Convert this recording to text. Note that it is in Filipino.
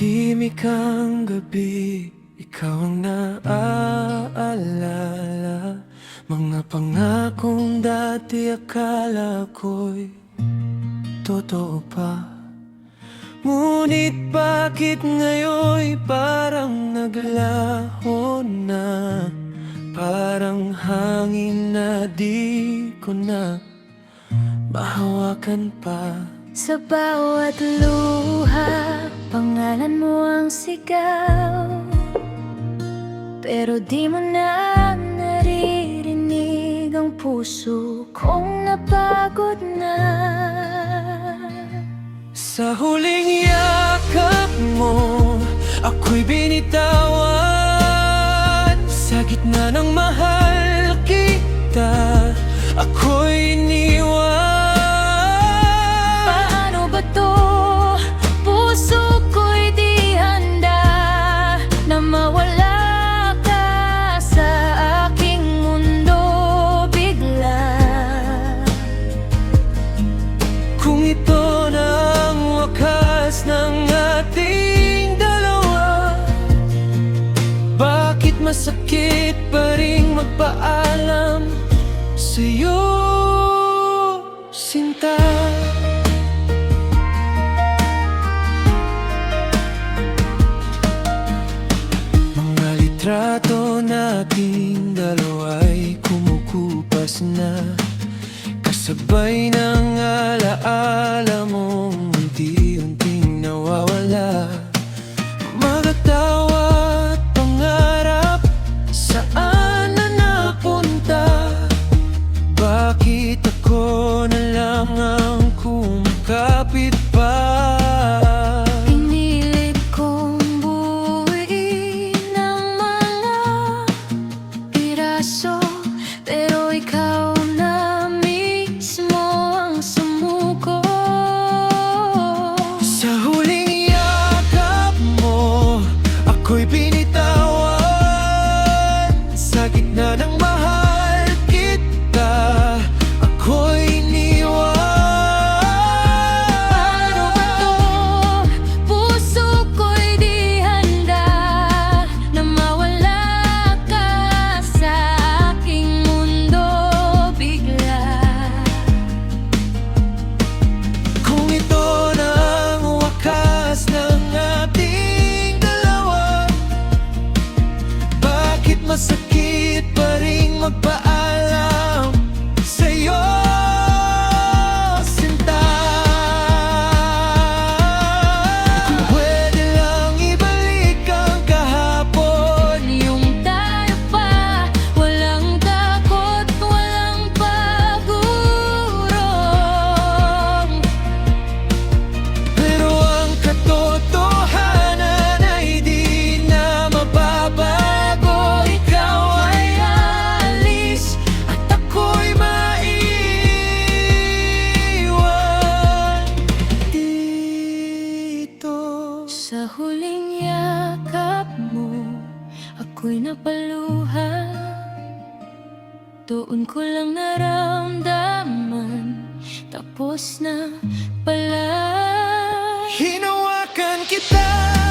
Tahimik ang gabi, ikaw ang naaalala. Mga pangakong dati akala ko'y totoo pa. Ngunit bakit ngayon'y parang naglaho na? Parang hangin na di ko na mahawakan pa. Sa bawat luha, pangalan mo ang sigaw, pero di mo na naririnig ang puso kong napagod na. Sa huling yakap mo, ako'y binitawan. Sa gitna ng mahal kita, ako'y iniwan. Masakit pa ring magpaalam sa'yo, sinta. Mga litrato nating dalawa'y kumukupas na, kasabay ng alaala mong unti-unting nawawala. Magatawa kapit pa. Pinilit kong buuin ang mga piraso, pero ikaw na mismo ang sumuko. Sa huling yakap mo, ako'y binitawan. Sa gitna ng mahal kita, ako'y iniwan. Masakit pa ring magpaalam sa'yo, sinta. Kung pwede lang ibalik ang kahapon, yung tayo pa, walang takot, walang pagurong. Pero ang katotohanan ay di na mababago. Sa huling yakap mo, ako'y napaluha. Doon ko lang naramdaman, tapos na pala. Hinawakan kita.